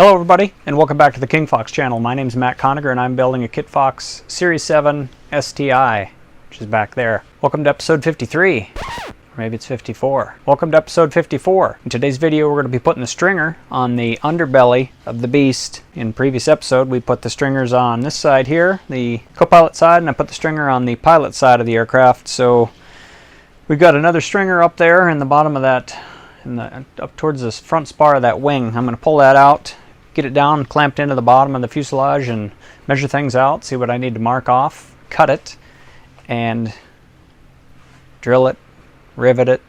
Hello everybody, and welcome back to the King Fox channel. My name is Matt Conager, and I'm building a Kit Fox Series 7 STI, which is back there. Welcome to episode 53. Or maybe it's 54. Welcome to episode 54. In today's video, we're going to be putting the stringer on the underbelly of the beast. In previous episode, we put the stringers on this side here, the co-pilot side, and I put the stringer on the pilot side of the aircraft. So we've got another stringer up there in the bottom of that, up towards the front spar of that wing. I'm going to pull that out, get it down, clamped into the bottom of the fuselage, and measure things out, see what I need to mark off, cut it, and drill it, rivet it,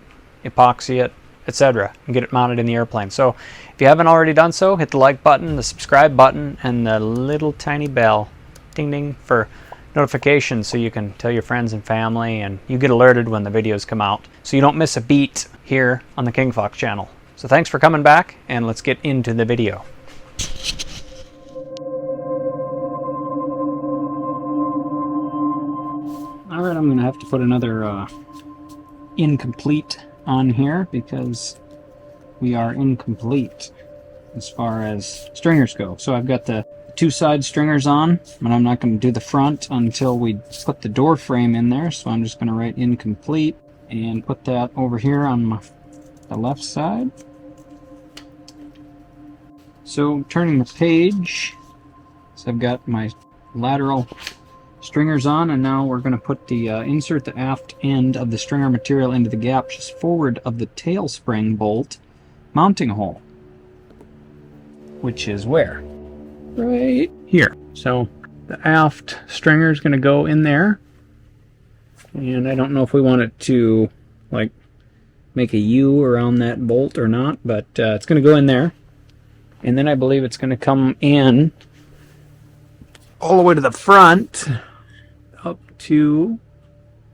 epoxy it, etc., and get it mounted in the airplane. So if you haven't already done so, hit the like button, the subscribe button, and the little tiny bell, ding ding, for notifications so you can tell your friends and family, and you get alerted when the videos come out so you don't miss a beat here on the King Fox channel. So thanks for coming back, and let's get into the video. Alright, I'm going to have to put another incomplete on here because we are incomplete as far as stringers go. So I've got the two side stringers on, and I'm not going to do the front until we put the door frame in there. So I'm just going to write incomplete and put that over here on the left side. So turning the page, so I've got my lateral stringers on, and now we're going to put the insert the aft end of the stringer material into the gap just forward of the tail spring bolt mounting hole, which is where? Right here. So the aft stringer is going to go in there, and I don't know if we want it to like make a U around that bolt or not, but it's going to go in there. And then I believe it's going to come in all the way to the front up to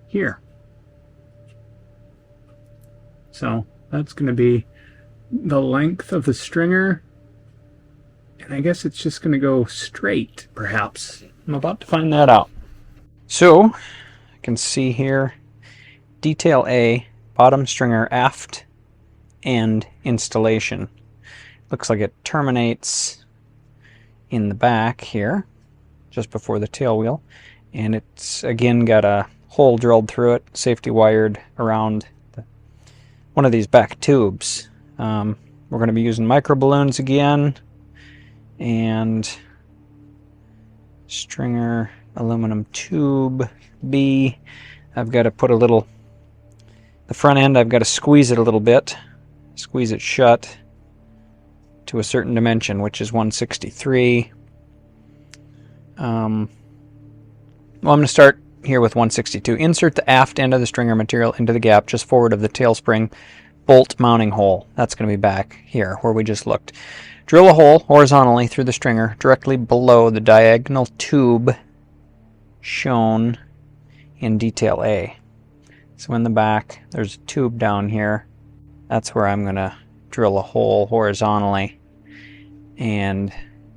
here. So that's going to be the length of the stringer. And I guess it's just going to go straight, perhaps. I'm about to find that out. So I can see here, detail A, bottom stringer aft end installation. Looks like it terminates in the back here, just before the tail wheel, and it's again got a hole drilled through it, safety wired around one of these back tubes. We're going to be using micro balloons again, and stringer aluminum tube B. I've got to put the front end, I've got to squeeze it a little bit, squeeze it shut to a certain dimension, which is 163. Well, I'm going to start here with 162. Insert the aft end of the stringer material into the gap just forward of the tail spring bolt mounting hole. That's going to be back here where we just looked. Drill a hole horizontally through the stringer directly below the diagonal tube shown in detail A. So in the back, there's a tube down here. That's where I'm going to drill a hole horizontally and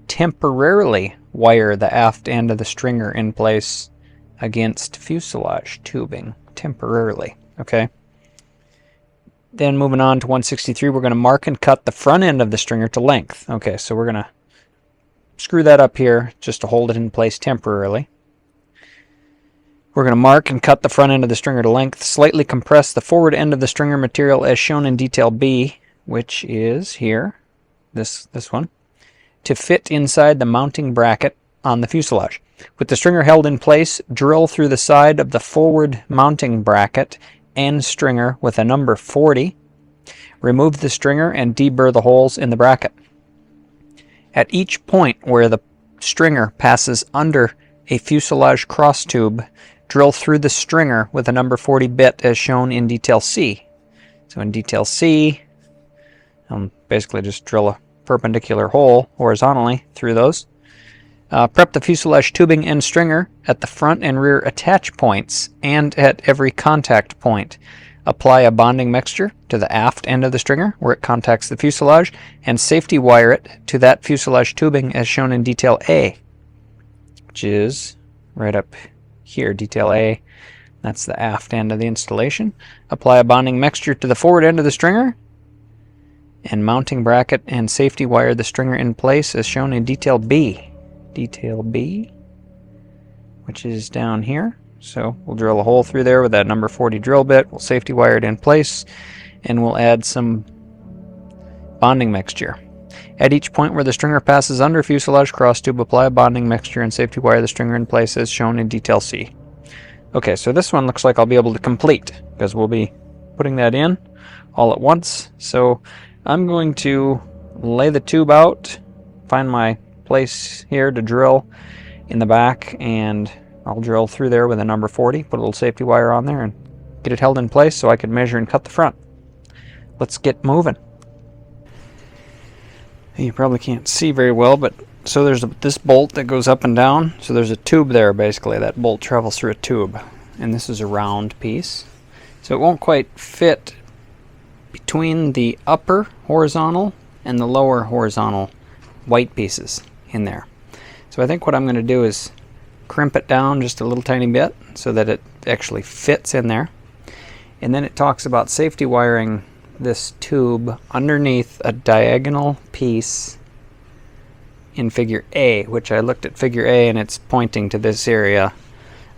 temporarily wire the aft end of the stringer in place against fuselage tubing temporarily. Okay. Then moving on to 163, we're going to mark and cut the front end of the stringer to length. Okay, so we're going to screw that up here just to hold it in place temporarily. We're going to mark and cut the front end of the stringer to length, slightly compress the forward end of the stringer material as shown in detail B, which is here, this one, to fit inside the mounting bracket on the fuselage. With the stringer held in place, drill through the side of the forward mounting bracket and stringer with a number 40. Remove the stringer and deburr the holes in the bracket. At each point where the stringer passes under a fuselage cross tube, drill through the stringer with a number 40 bit as shown in detail C. So in detail C, basically just drill a perpendicular hole horizontally through those. Prep the fuselage tubing and stringer at the front and rear attach points and at every contact point. Apply a bonding mixture to the aft end of the stringer where it contacts the fuselage, and safety wire it to that fuselage tubing as shown in detail A, which is right up here, detail A. That's the aft end of the installation. Apply a bonding mixture to the forward end of the stringer and mounting bracket and safety wire the stringer in place as shown in detail B. Detail B, which is down here. So we'll drill a hole through there with that number 40 drill bit. We'll safety wire it in place, and we'll add some bonding mixture. At each point where the stringer passes under fuselage cross tube, apply a bonding mixture and safety wire the stringer in place as shown in detail C. Okay, so this one looks like I'll be able to complete because we'll be putting that in all at once. So I'm going to lay the tube out, find my place here to drill in the back, and I'll drill through there with a number 40, put a little safety wire on there and get it held in place so I can measure and cut the front. Let's get moving. You probably can't see very well, but so there's this bolt that goes up and down. So there's a tube there basically. That bolt travels through a tube, and this is a round piece. So it won't quite fit between the upper horizontal and the lower horizontal white pieces in there. So I think what I'm going to do is crimp it down just a little tiny bit so that it actually fits in there. And then it talks about safety wiring this tube underneath a diagonal piece in figure A, which I looked at figure A and it's pointing to this area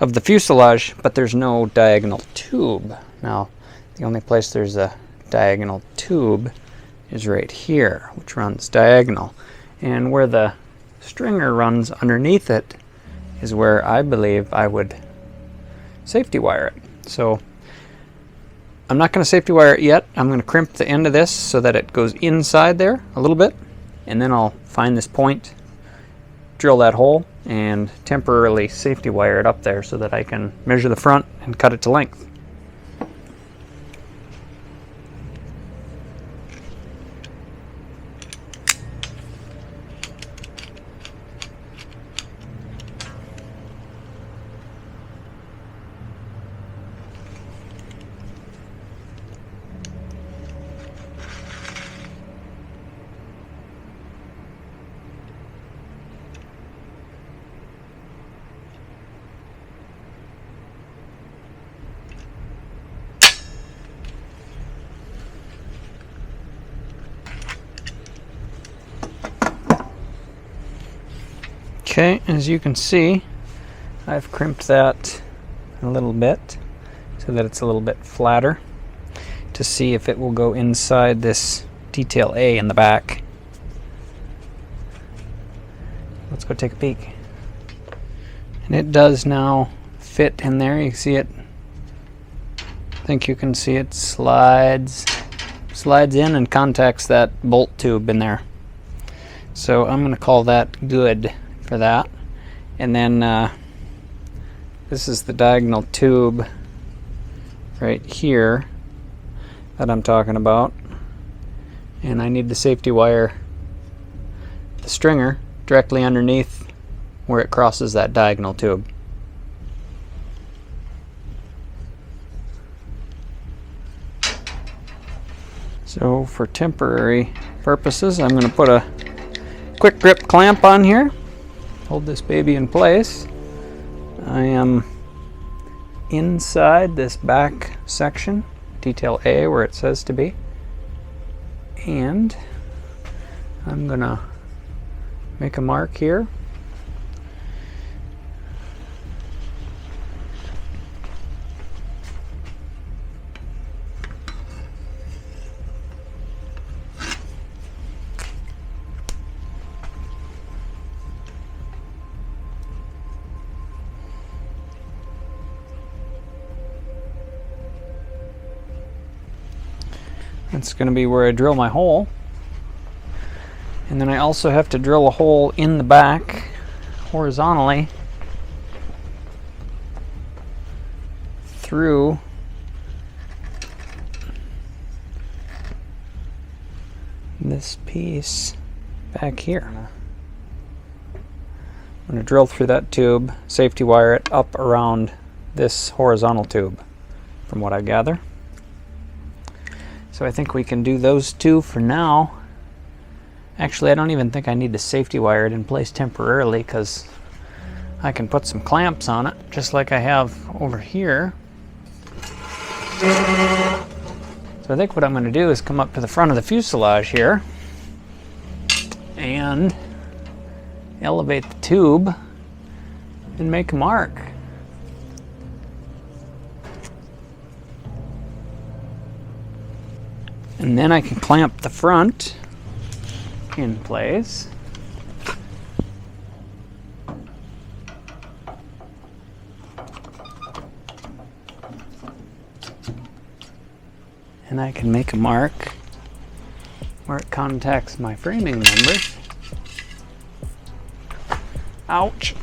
of the fuselage, but there's no diagonal tube. Now, the only place there's a diagonal tube is right here, which runs diagonal. And where the stringer runs underneath it is where I believe I would safety wire it. So I'm not going to safety wire it yet. I'm going to crimp the end of this so that it goes inside there a little bit, and then I'll find this point, drill that hole, and temporarily safety wire it up there so that I can measure the front and cut it to length. Okay, as you can see, I've crimped that a little bit so that it's a little bit flatter to see if it will go inside this detail A in the back. Let's go take a peek. And it does now fit in there. You see it? I think you can see it slides in and contacts that bolt tube in there. So I'm going to call that good for that. And then this is the diagonal tube right here that I'm talking about, and I need the safety wire the stringer directly underneath where it crosses that diagonal tube. So for temporary purposes, I'm going to put a quick grip clamp on here, hold this baby in place. I am inside this back section, detail A, where it says to be, and I'm gonna make a mark here. That's going to be where I drill my hole. And then I also have to drill a hole in the back horizontally through this piece back here. I'm going to drill through that tube, safety wire it up around this horizontal tube, from what I gather. So I think we can do those two for now. Actually, I don't even think I need to safety wire it in place temporarily, because I can put some clamps on it, just like I have over here. So I think what I'm going to do is come up to the front of the fuselage here and elevate the tube and make a mark. And then I can clamp the front in place. And I can make a mark where it contacts my framing members. Ouch!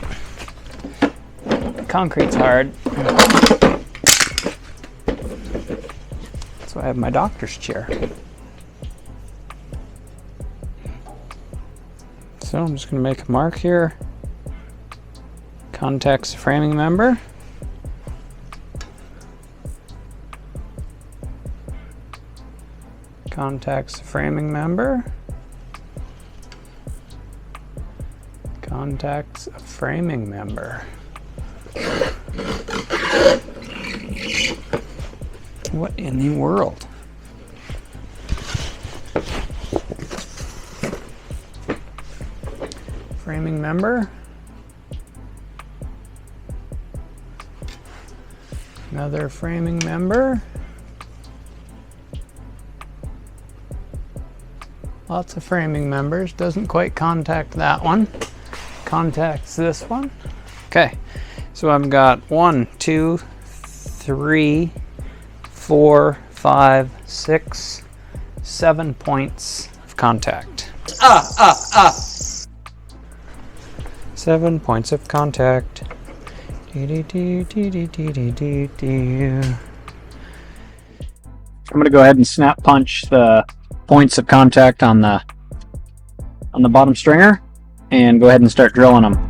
Concrete's hard. So I have my doctor's chair. So I'm just going to make a mark here. Contacts the framing member. Contacts the framing member. Contacts a framing member. What in the world? Framing member. Another framing member. Lots of framing members. Doesn't quite contact that one. Contacts this one. Okay, so I've got 1, 2, 3, 4, 5, 6, 7 points of contact. 7 points of contact. I'm going to go ahead and snap punch the points of contact on the bottom stringer and go ahead and start drilling them.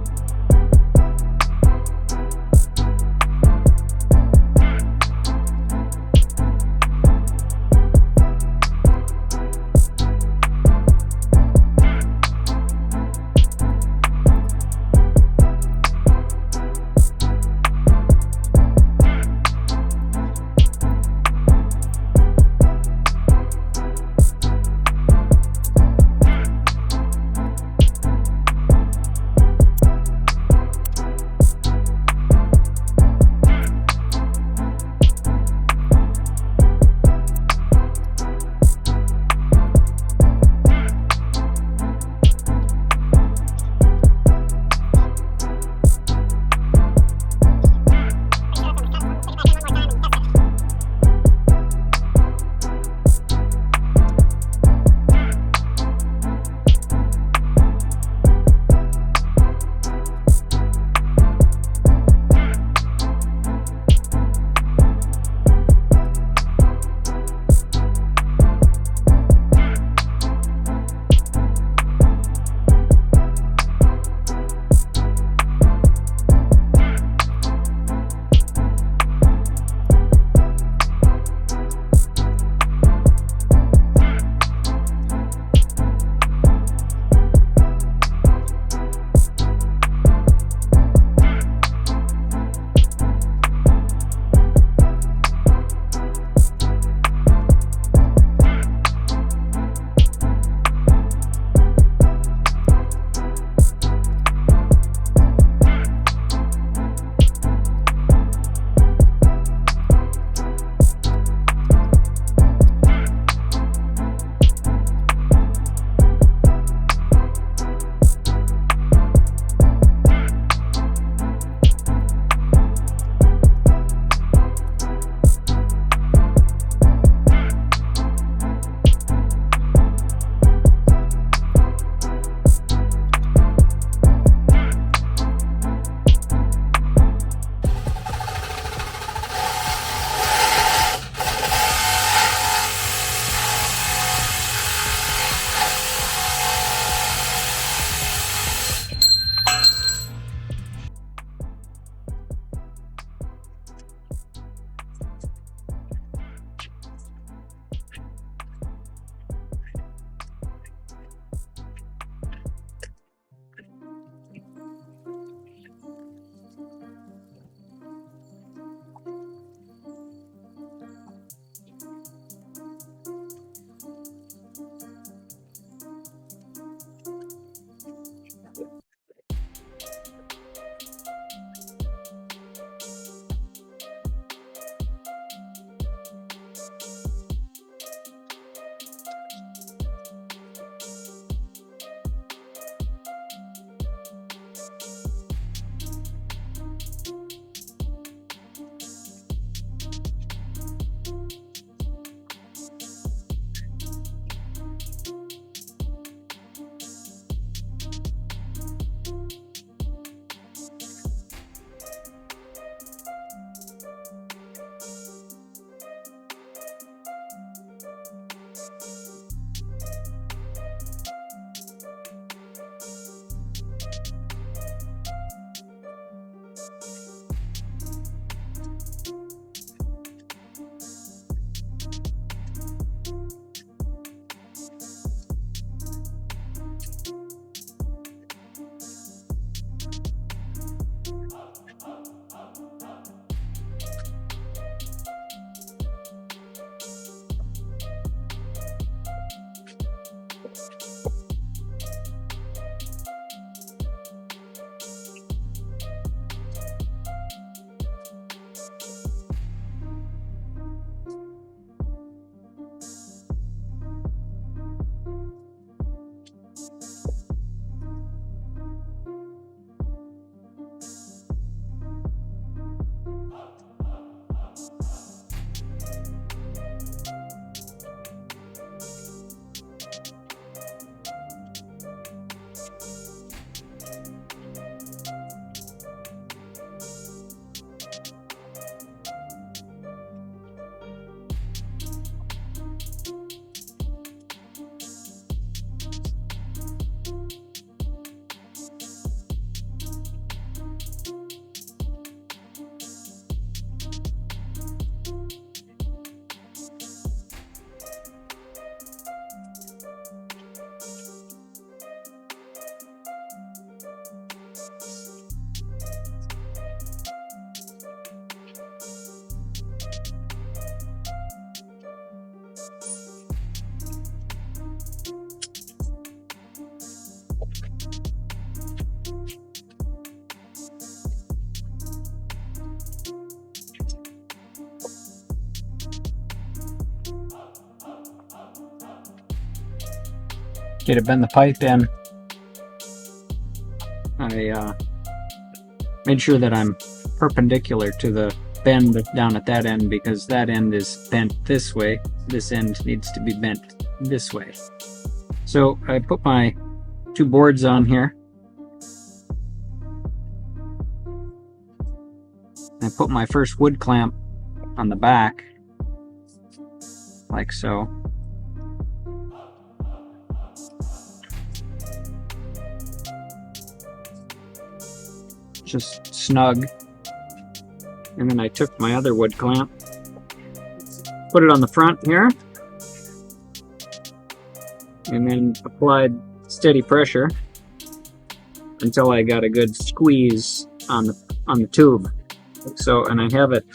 Okay, to bend the pipe in, I made sure that I'm perpendicular to the bend down at that end, because that end is bent this way. This end needs to be bent this way. So I put my two boards on here. I put my first wood clamp on the back, like so. Just snug. And then I took my other wood clamp, put it on the front here, and then applied steady pressure until I got a good squeeze on the tube. So, and I have it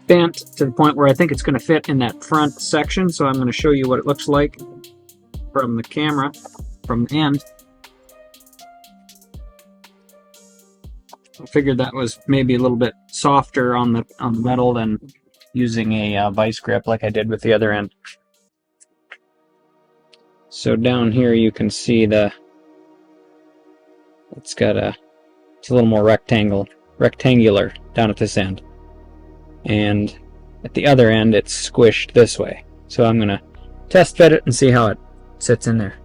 bent to the point where I think it's going to fit in that front section. So I'm going to show you what it looks like from the camera, from the end. I figured that was maybe a little bit softer on the metal than using a vice grip like I did with the other end. So down here you can see it's a little more rectangular down at this end, and at the other end it's squished this way. So I'm gonna test fit it and see how it sits in there.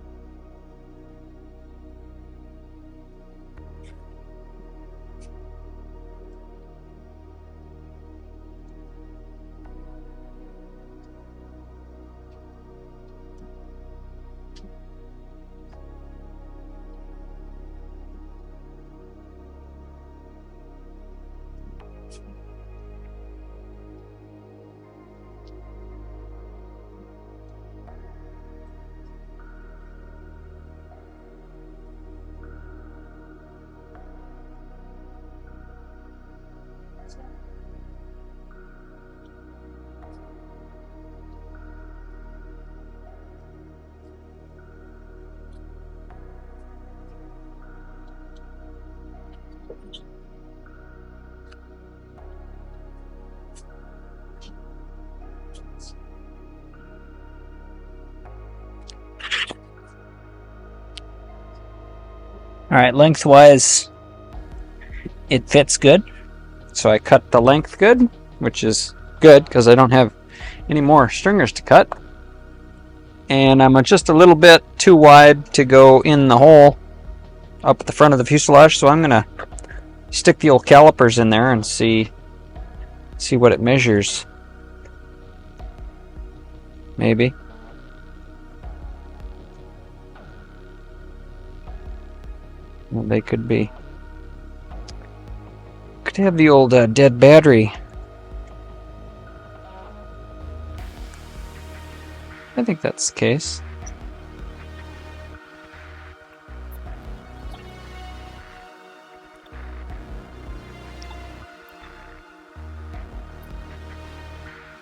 Alright, lengthwise it fits good. So I cut the length good, which is good because I don't have any more stringers to cut. And I'm just a little bit too wide to go in the hole up at the front of the fuselage, so I'm going to stick the old calipers in there and see what it measures. Maybe. Well, they could be. Could have the old dead battery. I think that's the case.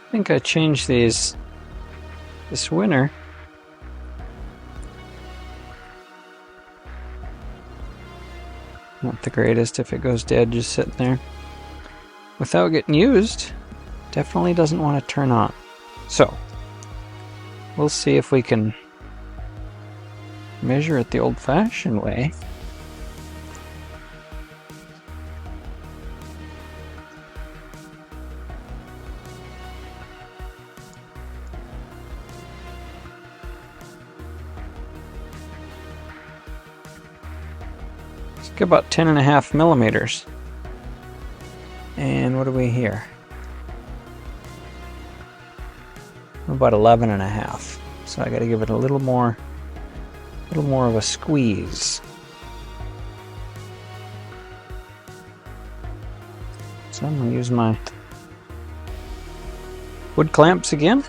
I think I changed these this winter. Not the greatest if it goes dead just sitting there. Without getting used, definitely doesn't want to turn on. So, we'll see if we can measure it the old-fashioned way. Get about 10.5 millimeters. And what do we here? About 11.5. So I got to give it a little more of a squeeze. So I'm going to use my wood clamps again.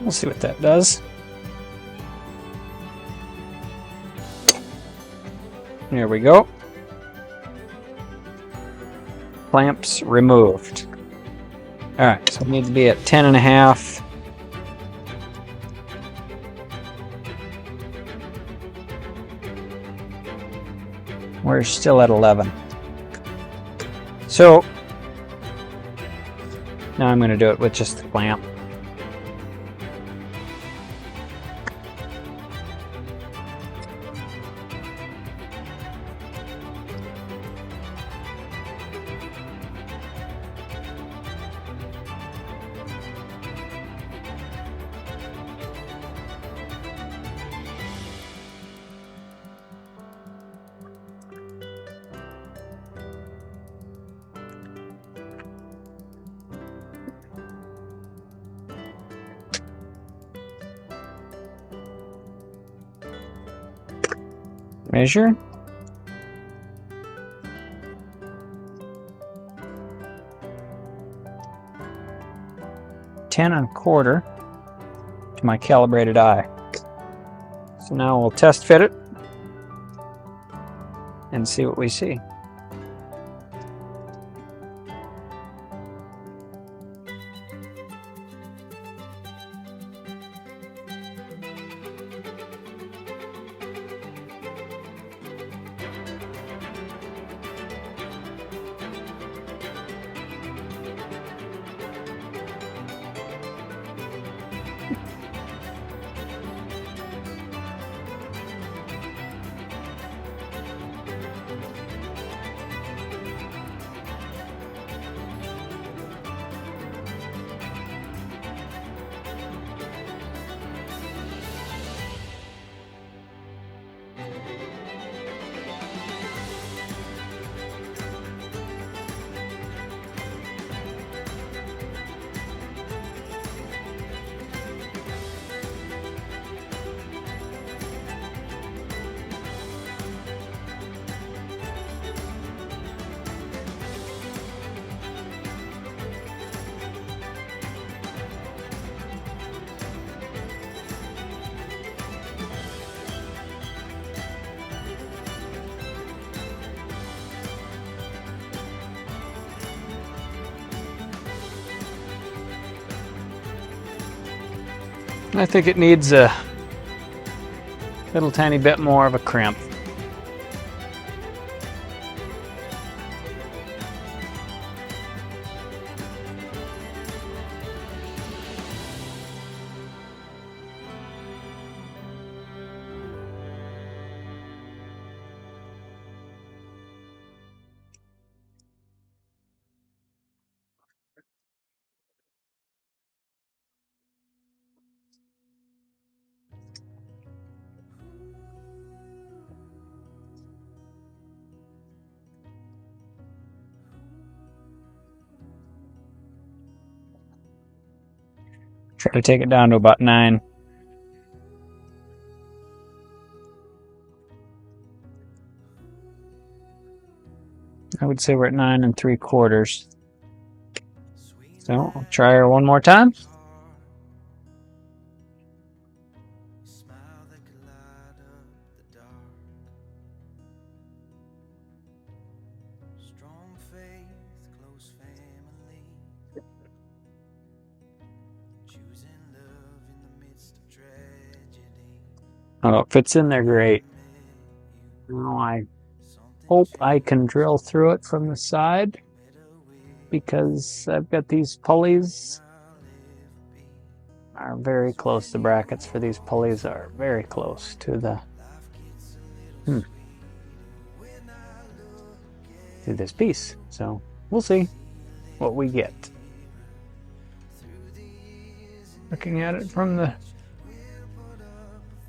We'll see what that does. There we go. Clamps removed. Alright, so it needs to be at 10.5. We're still at 11. So now I'm going to do it with just the clamp. Measure. $10.25 to my calibrated eye. So now we'll test fit it and see what we see. I think it needs a little tiny bit more of a crimp. Try to take it down to about 9. I would say we're at 9 3/4. So I'll try her one more time. Oh, it fits in there great. Now I hope I can drill through it from the side, because I've got these pulleys are very close. The brackets for these pulleys are very close to the to this piece. So we'll see what we get. Looking at it from the,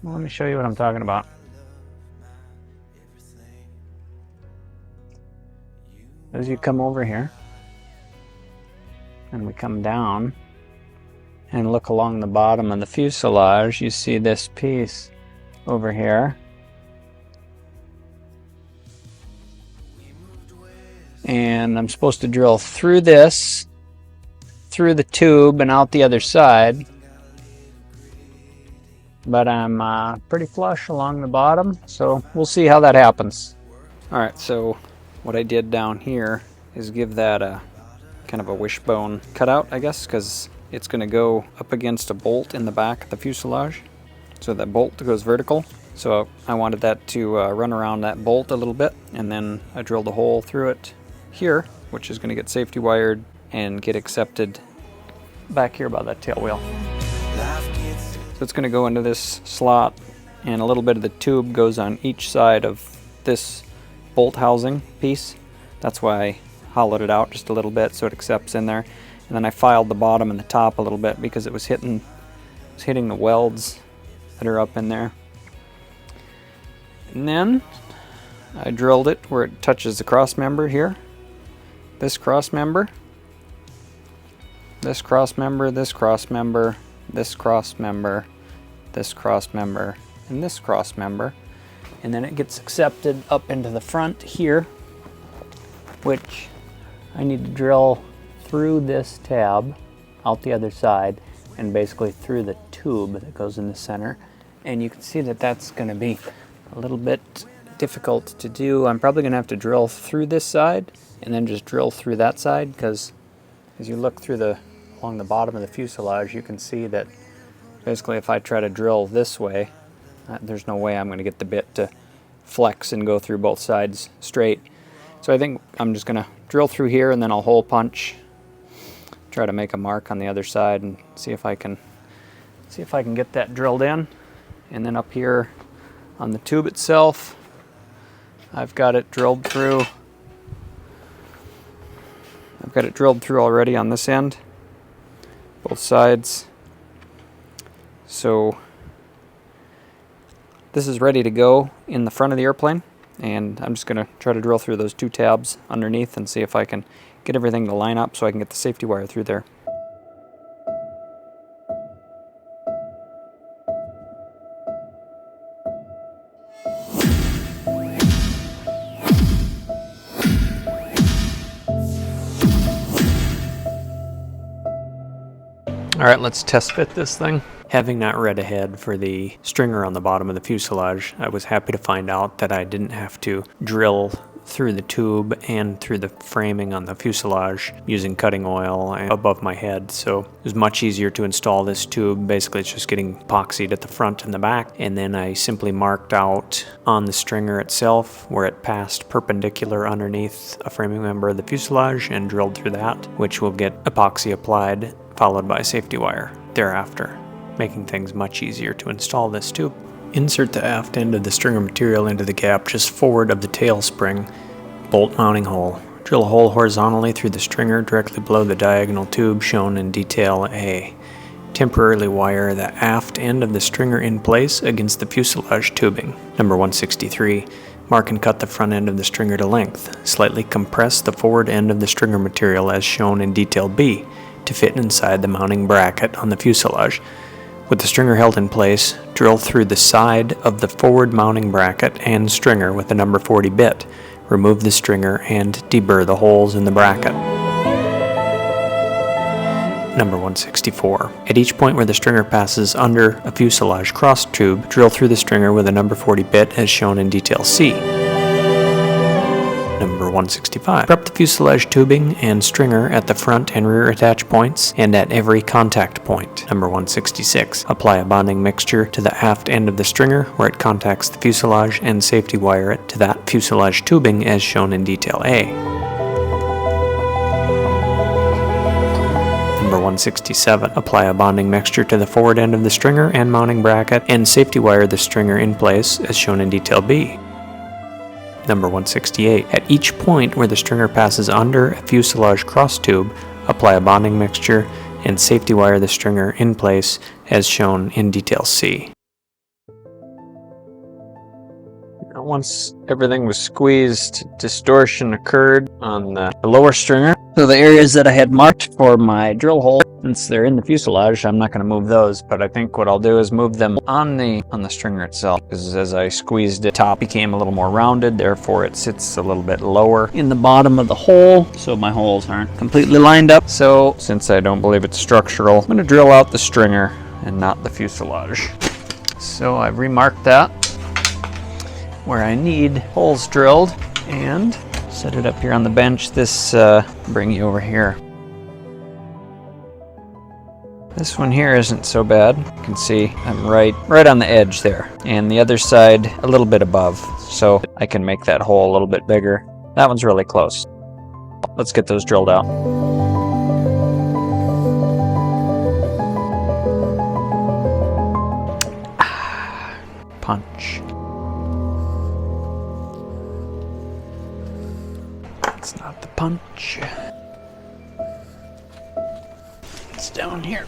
well, let me show you what I'm talking about. As you come over here, and we come down and look along the bottom of the fuselage, you see this piece over here. And I'm supposed to drill through this, through the tube and out the other side. But I'm pretty flush along the bottom, so we'll see how that happens. Alright, so what I did down here is give that a kind of a wishbone cutout, I guess, because it's going to go up against a bolt in the back of the fuselage. So that bolt goes vertical. So I wanted that to run around that bolt a little bit, and then I drilled a hole through it here, which is going to get safety wired and get accepted back here by that tail wheel. So it's going to go into this slot, and a little bit of the tube goes on each side of this bolt housing piece. That's why I hollowed it out just a little bit so it accepts in there. And then I filed the bottom and the top a little bit because it was hitting the welds that are up in there. And then I drilled it where it touches the cross member here. This cross member, this cross member, this cross member, this cross member, this cross member, and this cross member. And then it gets accepted up into the front here, which I need to drill through this tab out the other side and basically through the tube that goes in the center. And you can see that that's going to be a little bit difficult to do. I'm probably going to have to drill through this side and then just drill through that side, because as you look through along the bottom of the fuselage, you can see that basically if I try to drill this way, there's no way I'm going to get the bit to flex and go through both sides straight. So I think I'm just going to drill through here, and then I'll hole punch, try to make a mark on the other side, and see if I can get that drilled in. And then up here on the tube itself, I've got it drilled through. I've got it drilled through already on this end, both sides. So this is ready to go in the front of the airplane, and I'm just going to try to drill through those 2 tabs underneath and see if I can get everything to line up so I can get the safety wire through there. Alright, let's test fit this thing. Having not read ahead for the stringer on the bottom of the fuselage, I was happy to find out that I didn't have to drill through the tube and through the framing on the fuselage using cutting oil above my head. So it was much easier to install this tube. Basically, it's just getting epoxied at the front and the back. And then I simply marked out on the stringer itself where it passed perpendicular underneath a framing member of the fuselage and drilled through that, which will get epoxy applied, followed by a safety wire thereafter, making things much easier to install this tube. Insert the aft end of the stringer material into the gap just forward of the tail spring bolt mounting hole. Drill a hole horizontally through the stringer directly below the diagonal tube shown in detail A. Temporarily wire the aft end of the stringer in place against the fuselage tubing. Number 163. Mark and cut the front end of the stringer to length. Slightly compress the forward end of the stringer material as shown in detail B. to fit inside the mounting bracket on the fuselage. With the stringer held in place, drill through the side of the forward mounting bracket and stringer with the number 40 bit. Remove the stringer and deburr the holes in the bracket. Number 164. At each point where the stringer passes under a fuselage cross tube, drill through the stringer with a number 40 bit as shown in detail C. Number 165. Prep the fuselage tubing and stringer at the front and rear attach points and at every contact point. Number 166. Apply a bonding mixture to the aft end of the stringer where it contacts the fuselage and safety wire it to that fuselage tubing as shown in detail A. Number 167. Apply a bonding mixture to the forward end of the stringer and mounting bracket and safety wire the stringer in place as shown in detail B. Number 168. At each point where the stringer passes under a fuselage cross tube, apply a bonding mixture and safety wire the stringer in place as shown in detail C. Once everything was squeezed, distortion occurred on the lower stringer. So the areas that I had marked for my drill hole, since they're in the fuselage, I'm not going to move those, but I think what I'll do is move them on the stringer itself, because as I squeezed it, the top became a little more rounded, therefore it sits a little bit lower in the bottom of the hole, so my holes aren't completely lined up. So since I don't believe it's structural, I'm going to drill out the stringer and not the fuselage. So I've remarked that where I need holes drilled and set it up here on the bench. This bring you over here. This one here isn't so bad. You can see I'm right on the edge there, and the other side a little bit above, so I can make that hole a little bit bigger. That one's really close. Let's get those drilled out. Punch. It's not the punch. It's down here.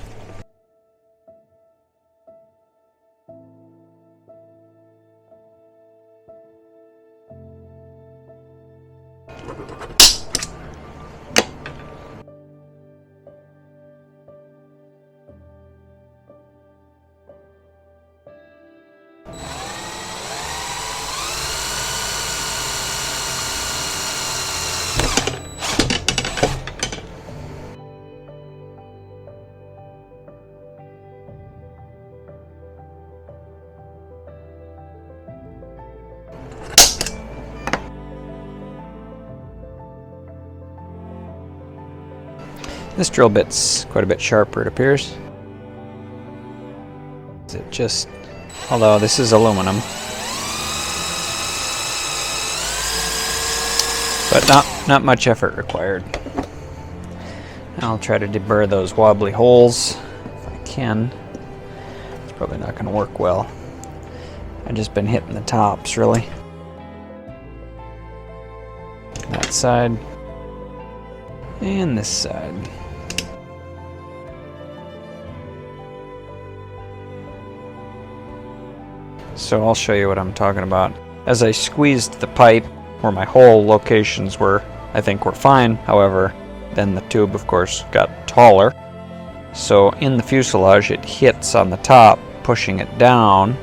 This drill bit's quite a bit sharper, it appears. Is it just... although this is aluminum. But not much effort required. I'll try to deburr those wobbly holes if I can. It's probably not going to work well. I've just been hitting the tops, really. That side. And this side. So I'll show you what I'm talking about. As I squeezed the pipe where my hole locations were, I think were fine. However, then the tube, of course, got taller. So in the fuselage, it hits on the top, pushing it down,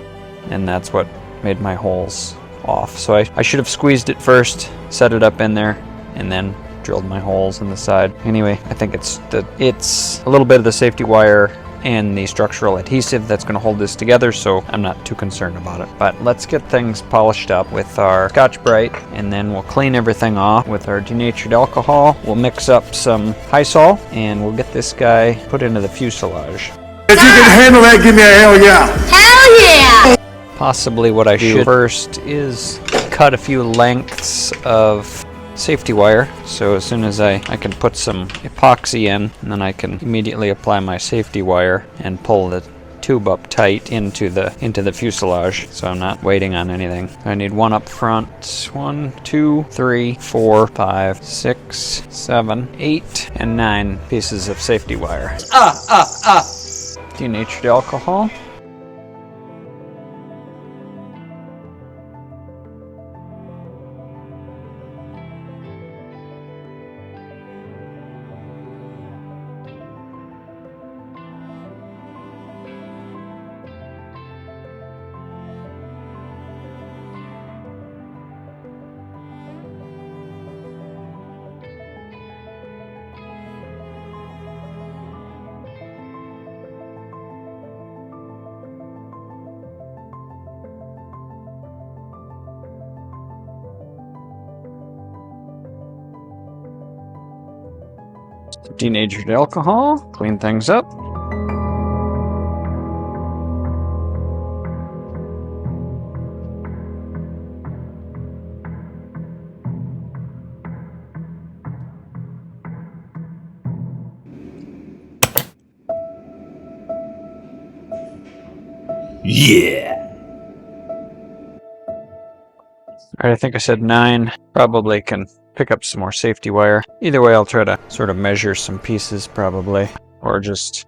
and that's what made my holes off. So I should have squeezed it first, set it up in there, and then drilled my holes in the side. Anyway, I think it's a little bit of the safety wire and the structural adhesive that's going to hold this together, so I'm not too concerned about it. But let's get things polished up with our Scotch-Brite, and then we'll clean everything off with our denatured alcohol. We'll mix up some Hysol, and we'll get this guy put into the fuselage. If you can handle that, give me a hell yeah. Hell yeah! Possibly what I should first is cut a few lengths of safety wire, so as soon as I can put some epoxy in, and then I can immediately apply my safety wire and pull the tube up tight into the fuselage, so I'm not waiting on anything. I need one up front. 1, 2, 3, 4, 5, 6, 7, 8, and 9 pieces of safety wire. Denatured alcohol. Denatured alcohol, clean things up. Yeah. Alright, I think I said 9. Probably can pick up some more safety wire. Either way, I'll try to sort of measure some pieces probably, or just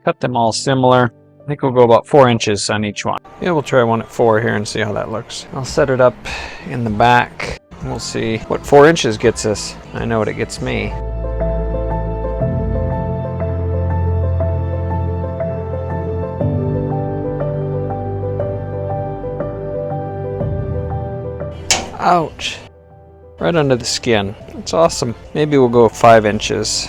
cut them all similar. I think we'll go about 4 inches on each one. Yeah, we'll try one at 4 here and see how that looks. I'll set it up in the back. We'll see what 4 inches gets us. I know what it gets me. Ouch. Right under the skin. That's awesome. Maybe we'll go 5 inches.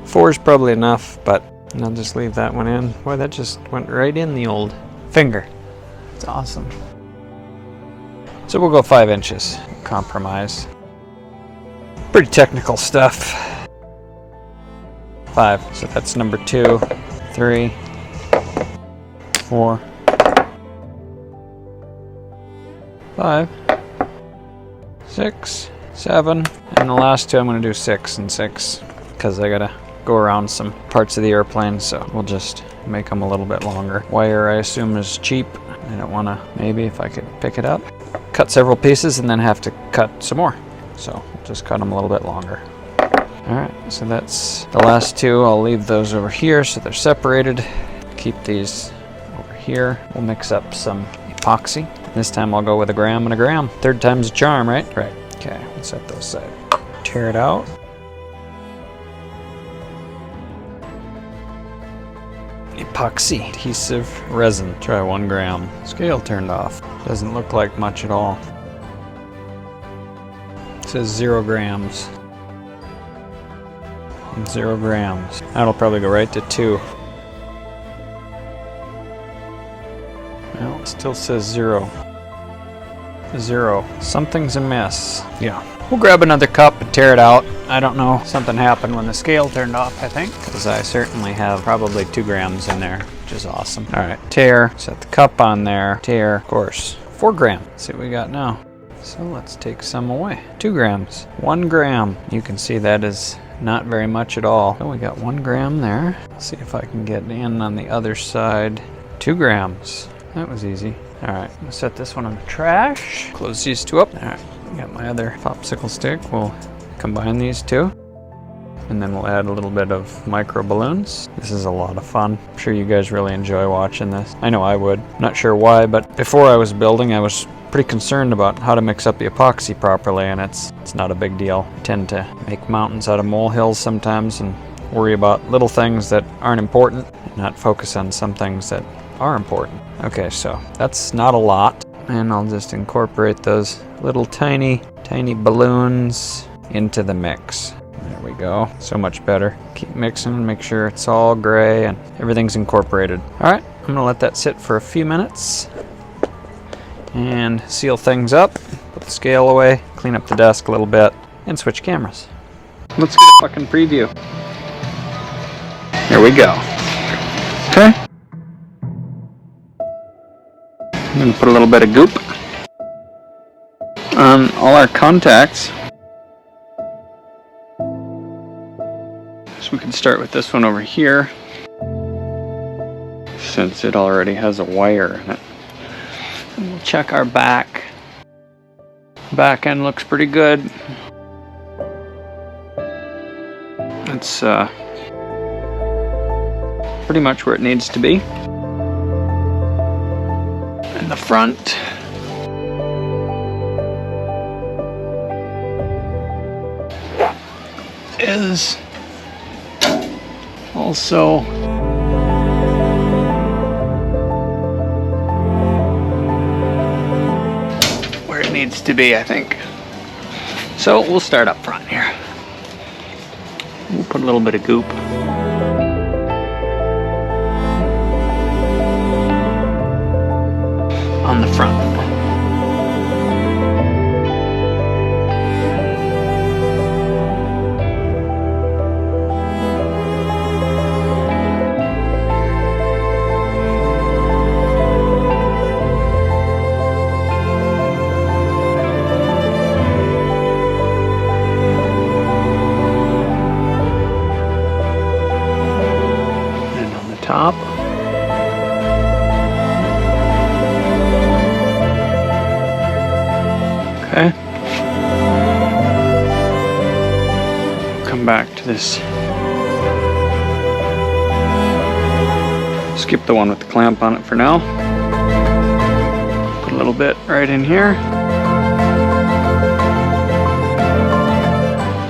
4 is probably enough, but I'll just leave that one in. Boy, that just went right in the old finger. It's awesome. So we'll go 5 inches. Compromise. Pretty technical stuff. 5. So that's number 2, 3, 4, 5, 6, 7, and the last 2 I'm going to do 6 and 6 because I gotta go around some parts of the airplane, so we'll just make them a little bit longer. Wire I assume is cheap. I don't want to, maybe if I could pick it up, cut several pieces and then have to cut some more. So we'll just cut them a little bit longer. Alright, so that's the last 2. I'll leave those over here so they're separated. Keep these over here. We'll mix up some epoxy. This time I'll go with 1 gram and 1 gram. 3rd time's a charm, right? Right. Okay, let's set those aside. Tear it out. Epoxy adhesive resin. Try 1 gram. Scale turned off. Doesn't look like much at all. It says 0 grams. And 0 grams. That'll probably go right to 2. Well, it still says 0. 0. Something's amiss. Yeah. We'll grab another cup and tear it out. I don't know. Something happened when the scale turned off, I think. Because I certainly have probably 2 grams in there, which is awesome. Alright, tear. Set the cup on there. Tear. Of course. 4 grams. Let's see what we got now. So let's take some away. 2 grams. 1 gram. You can see that is not very much at all. So we got 1 gram there. Let's see if I can get in on the other side. 2 grams. That was easy. Alright, I'm gonna set this one in the trash. Close these 2 up. Alright, I got my other popsicle stick. We'll combine these 2. And then we'll add a little bit of micro balloons. This is a lot of fun. I'm sure you guys really enjoy watching this. I know I would. Not sure why, but before I was building, I was pretty concerned about how to mix up the epoxy properly, and it's not a big deal. I tend to make mountains out of molehills sometimes and worry about little things that aren't important and not focus on some things that are important. Okay, so that's not a lot, and I'll just incorporate those little tiny balloons into the mix. There we go. So much better. Keep mixing, make sure it's all gray and everything's incorporated. Alright, I'm gonna let that sit for a few minutes and seal things up, put the scale away, clean up the desk a little bit, and switch cameras. Let's get a fucking preview. Here we go. Okay. I'm going to put a little bit of goop on all our contacts. So we can start with this one over here, since it already has a wire in it. And we'll check our back. Back end looks pretty good. It's pretty much where it needs to be. And the front is also where it needs to be, I think. So we'll start up front here. We'll put a little bit of goop. On the front. top. Okay. Come back to this. Skip the one with the clamp on it for now. Put a little bit right in here.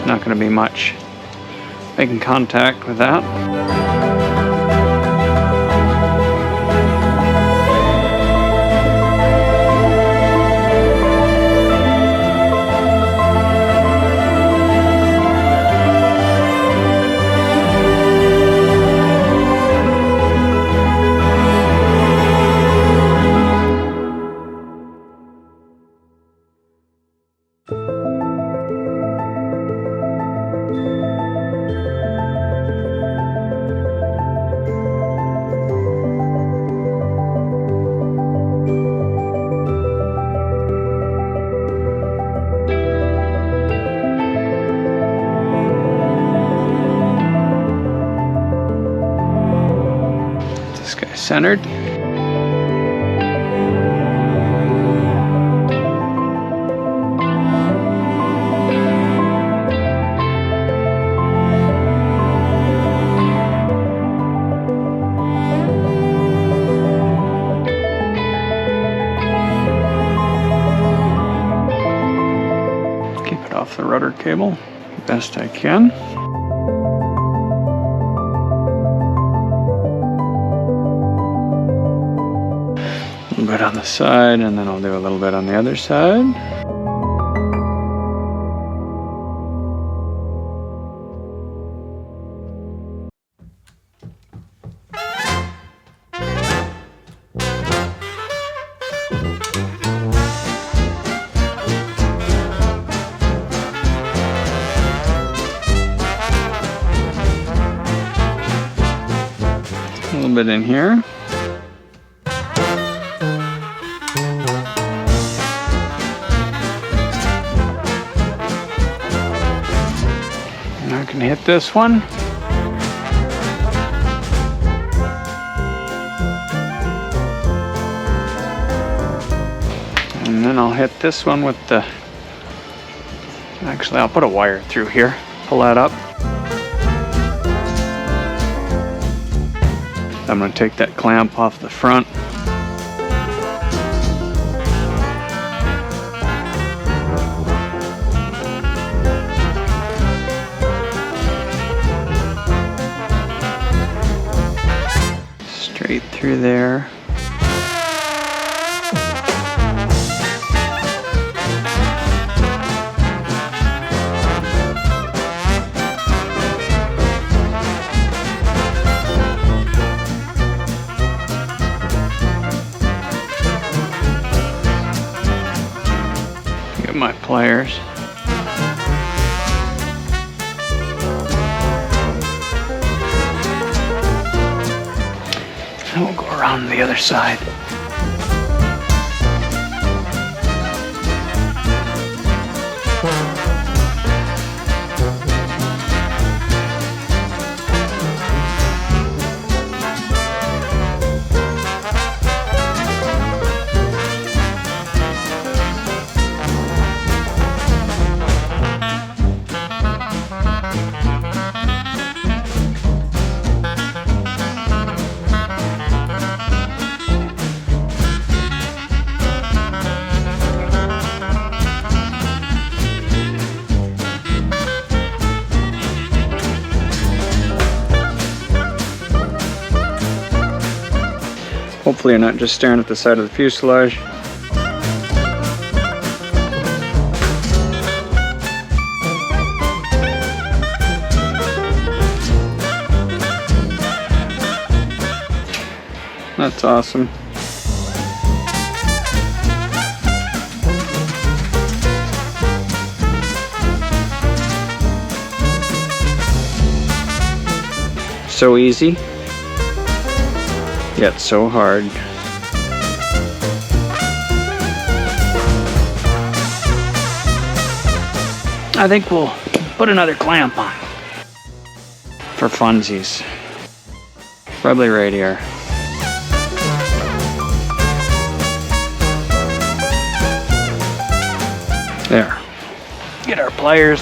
Not going to be much making contact with that. Centered. Keep it off the rudder cable best I can. A little bit on the side, and then I'll do a little bit on the other side. A little bit in here. I can hit this one. And then I'll hit this one with the... Actually, I'll put a wire through here. Pull that up. I'm going to take that clamp off the front. Straight through there. Get my pliers. And we'll go around the other side. Hopefully you're not just staring at the side of the fuselage. That's awesome. So easy, yet so hard. I think we'll put another clamp on for funsies. Probably right here. There. Get our pliers.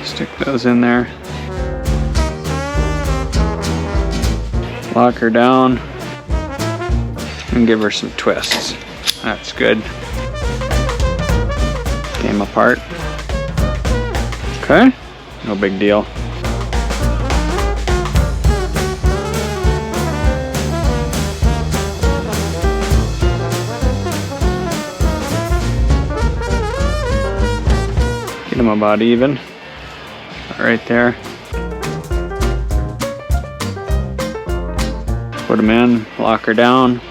Stick those in there. Lock her down and give her some twists. That's good. Came apart. Okay, no big deal. Get them about even. Right there. Put them in, lock her down.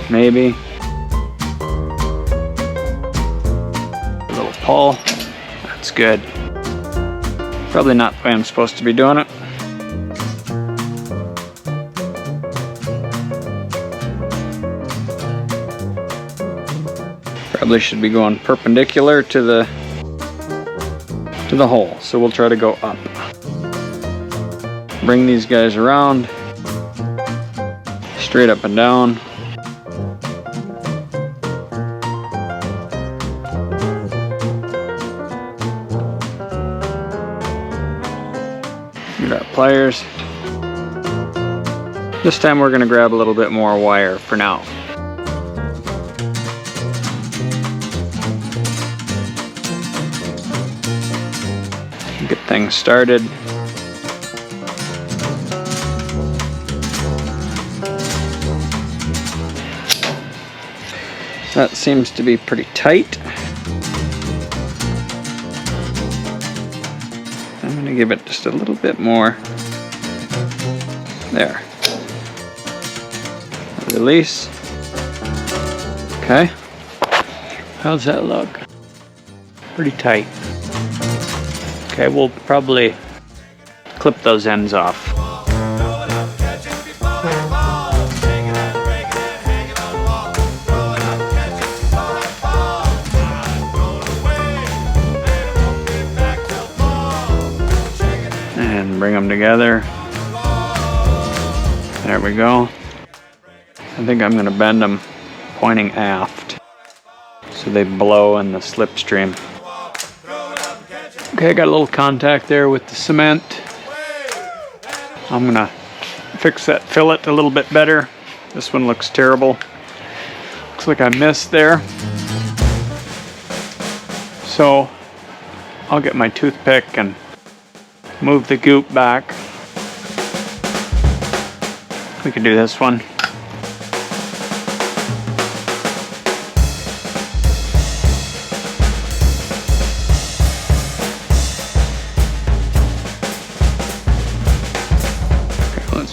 Maybe. A little pull. That's good. Probably not the way I'm supposed to be doing it. Probably should be going perpendicular to the hole, so we'll try to go up. Bring these guys around, straight up and down. Get our pliers. This time we're going to grab a little bit more wire for now. Get things started. That seems to be pretty tight. I'm going to give it just a little bit more. There. Release. Okay. How's that look? Pretty tight. Okay, we'll probably clip those ends off. And bring them together. There we go. I think I'm going to bend them pointing aft so they blow in the slipstream. Okay, I got a little contact there with the cement. I'm gonna fix that fillet a little bit better. This one looks terrible. Looks like I missed there. So I'll get my toothpick and move the goop back. We can do this one.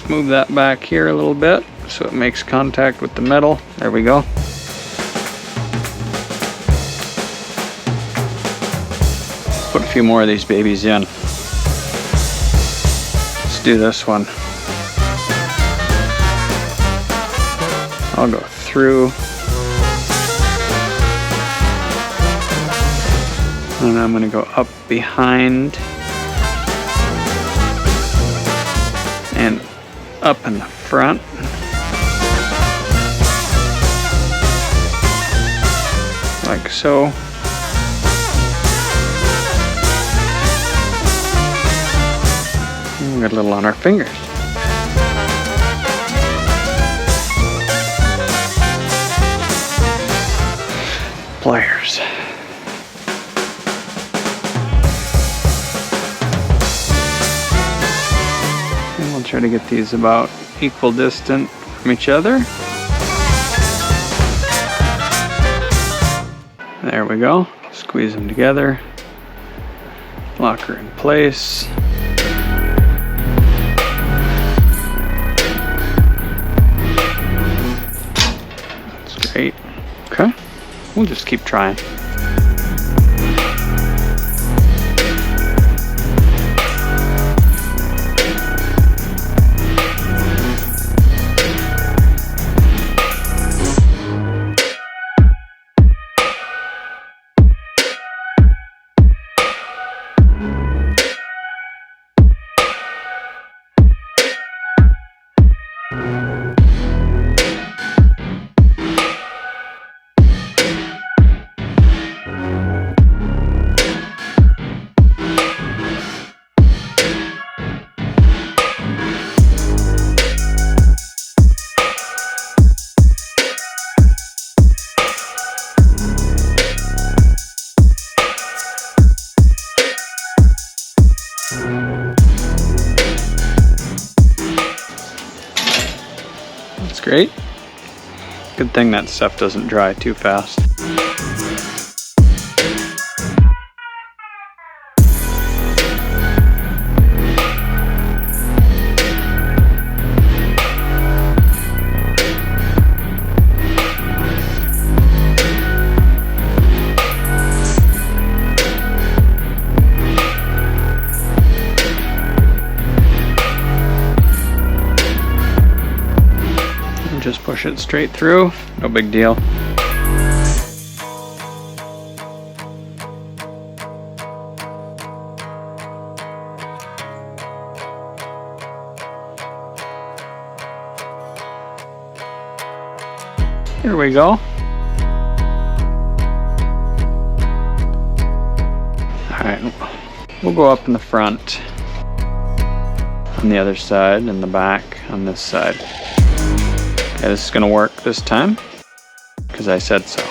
Move that back here a little bit so it makes contact with the metal. There we go. Put a few more of these babies in. Let's do this one. I'll go through. And I'm going to go up behind. And up in the front. Like so. And we got a little on our fingers. Pliers. Try to get these about equal distant from each other. There we go. Squeeze them together. Lock her in place. That's great. Okay. We'll just keep trying. That's great. Good thing that stuff doesn't dry too fast. Just push it straight through, no big deal. Here we go. Alright, we'll go up in the front on the other side and the back on this side. Okay, this is going to work this time, because I said so.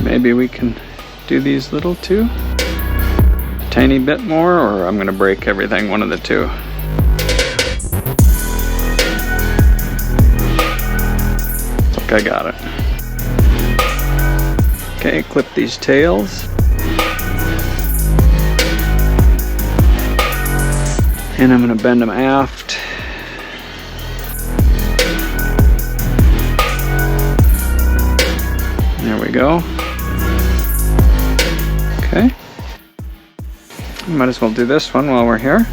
Maybe we can do these little two a tiny bit more, or I'm gonna break everything, one of the two. Look, I got it. Okay, clip these tails. And I'm gonna bend them aft. There we go. Okay, might as well do this one while we're here.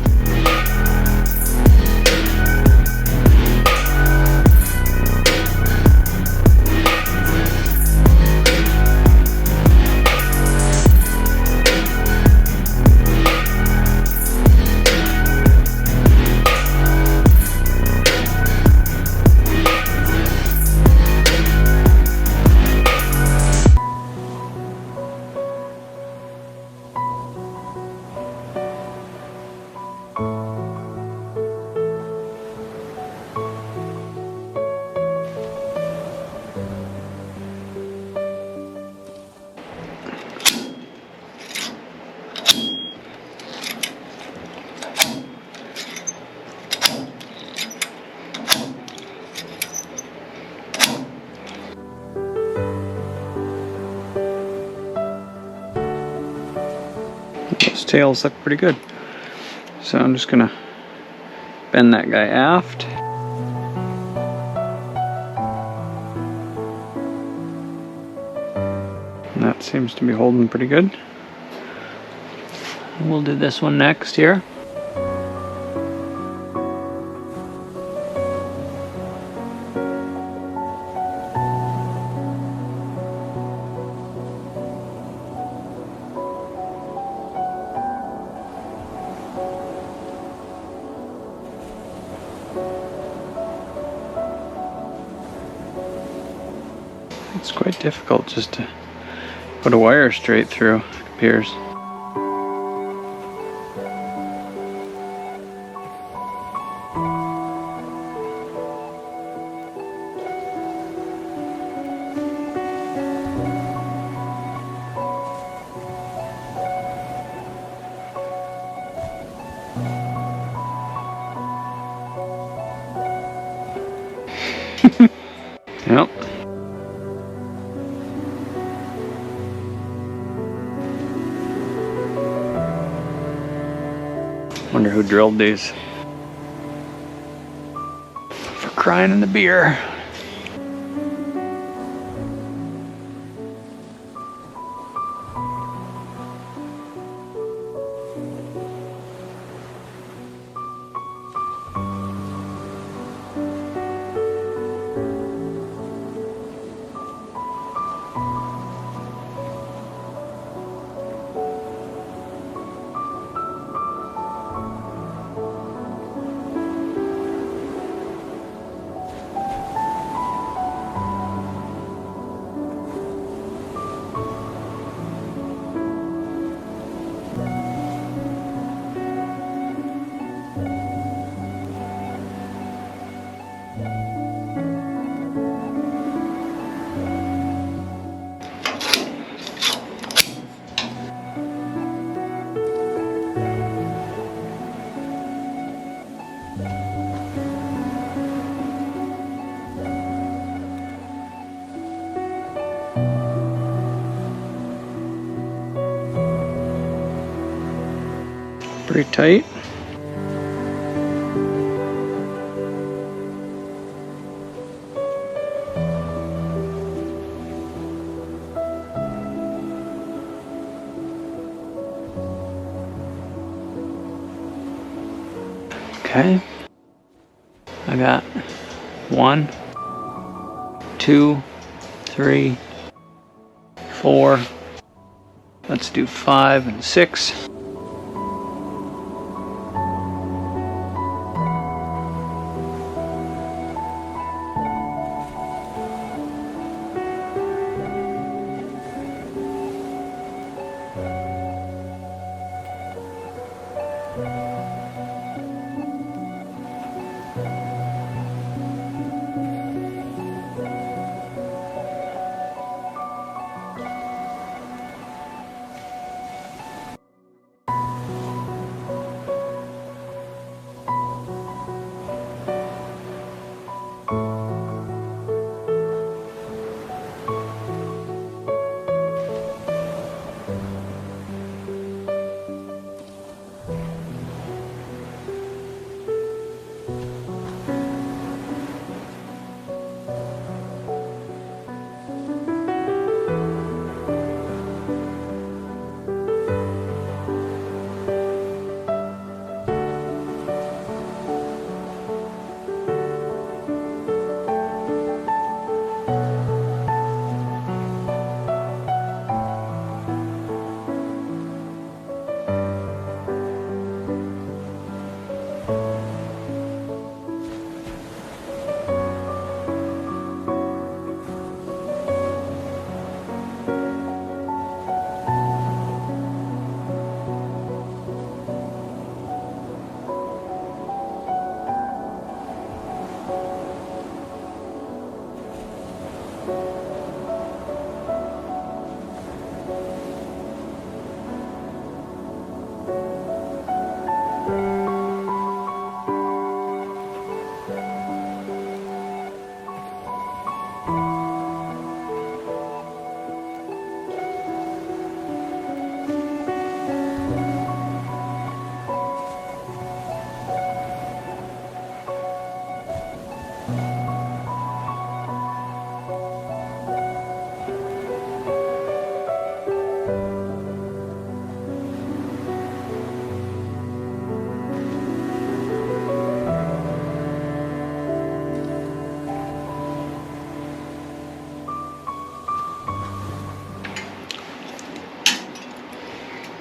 Those tails look pretty good. So I'm just gonna bend that guy aft. And that seems to be holding pretty good. We'll do this one next here. It's quite difficult just to put a wire straight through, it appears. Yep. Wonder who drilled these. For crying in the beer. pretty tight. Okay, I got 1, 2, 3, 4, let's do 5 and 6.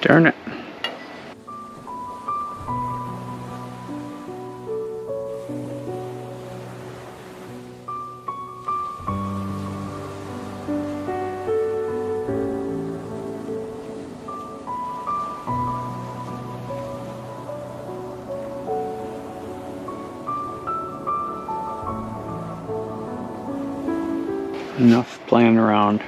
Darn it. Enough playing around.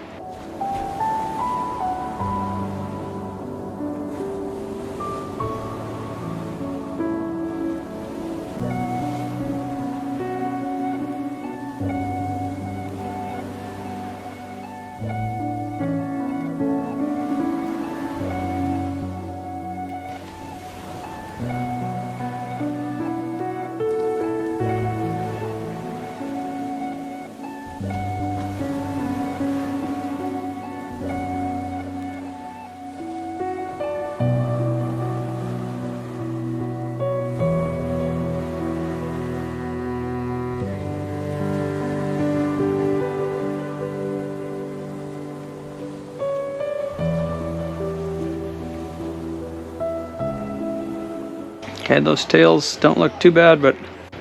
Okay, those tails don't look too bad, but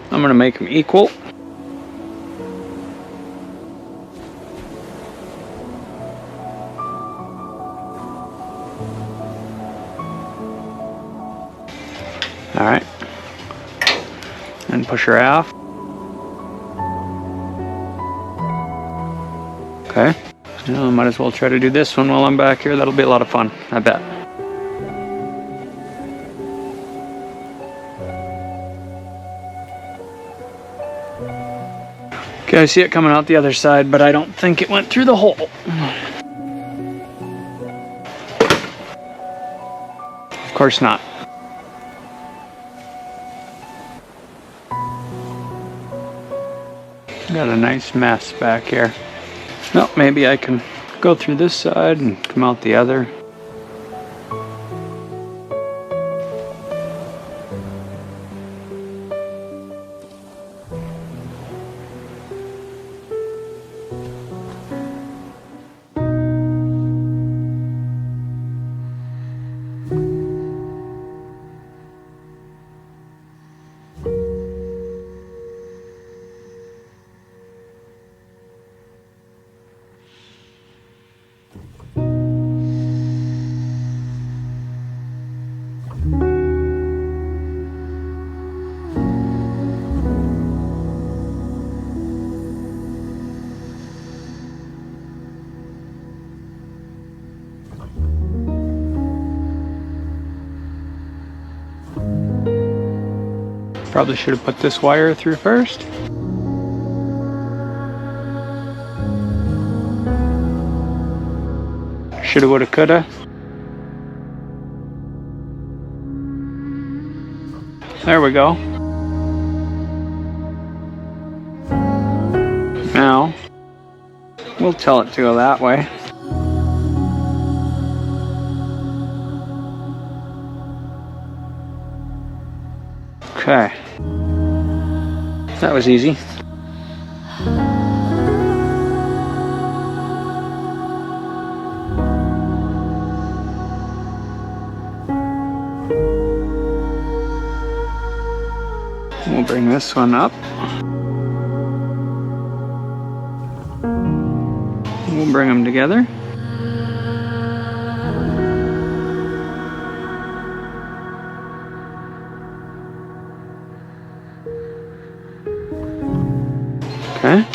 I'm gonna make them equal. All right, and push her off. Okay, now I might as well try to do this one while I'm back here. That'll be a lot of fun, I bet. Okay, I see it coming out the other side, but I don't think it went through the hole. Of course not. Got a nice mess back here. Well, maybe I can go through this side and come out the other. Probably should have put this wire through first. Shoulda, woulda, coulda. There we go. Now, we'll tell it to go that way. Okay. That was easy. We'll bring this one up. We'll bring them together. Okay.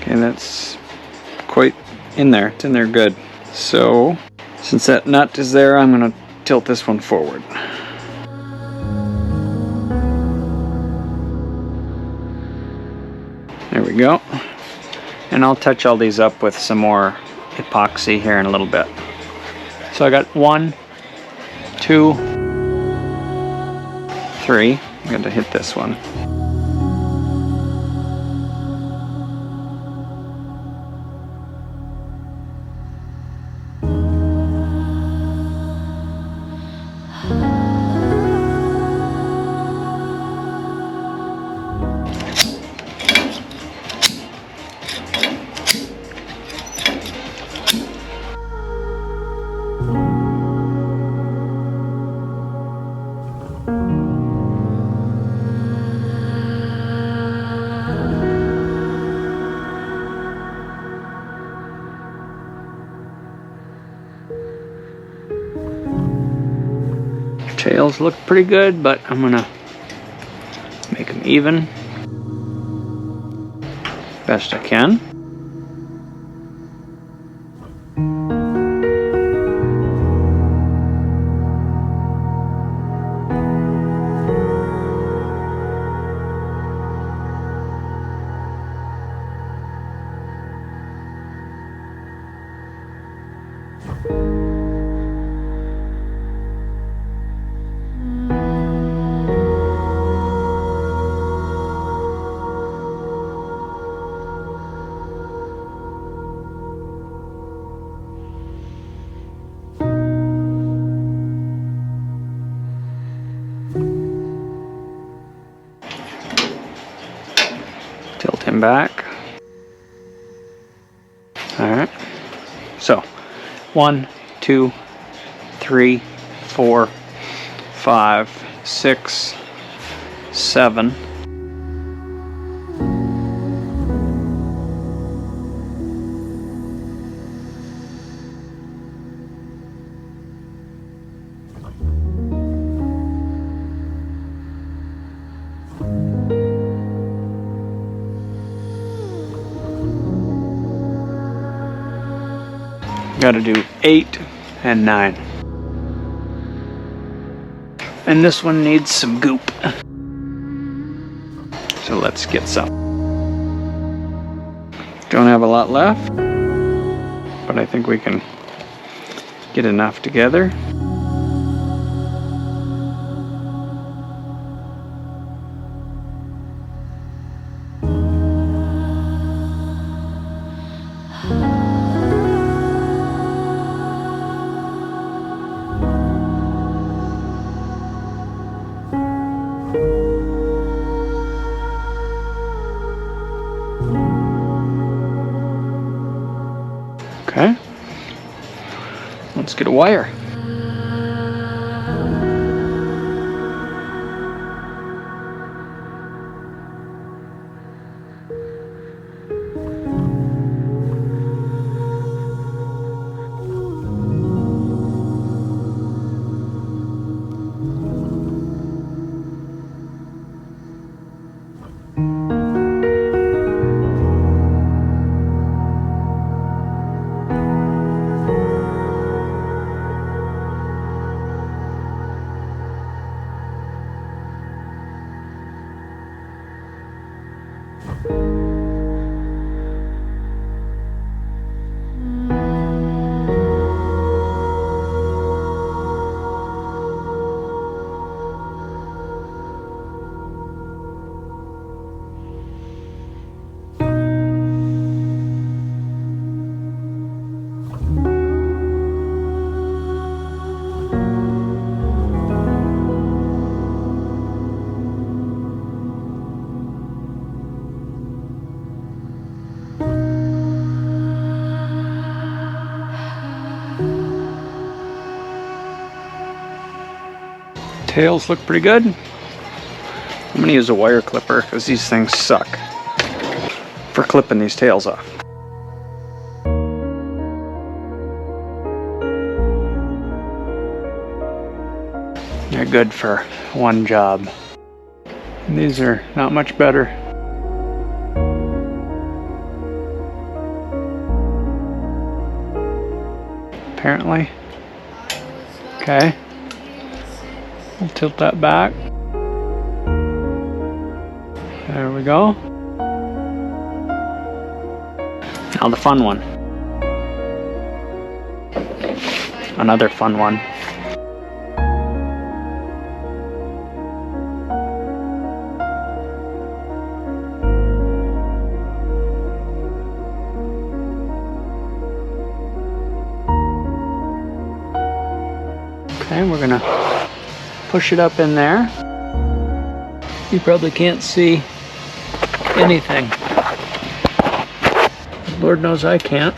Okay, that's quite in there. It's in there good. So, since that nut is there, I'm going to tilt this one forward. There we go. And I'll touch all these up with some more epoxy here in a little bit. So I got 1, 2, 3. I'm going to hit this one. Tails look pretty good, but I'm gonna make them even best I can. back. Alright. So, 1, 2, 3, 4, 5, 6, 7. Got to do 8 and 9. And this one needs some goop. So let's get some. Don't have a lot left, but I think we can get enough together. Okay, let's get a wire. Tails look pretty good. I'm gonna use a wire clipper because these things suck for clipping these tails off. They're good for one job. These are not much better. Apparently. Okay. We'll tilt that back. There we go. Now the fun one. Another fun one. Okay, we're gonna push it up in there. You probably can't see anything. Lord knows I can't.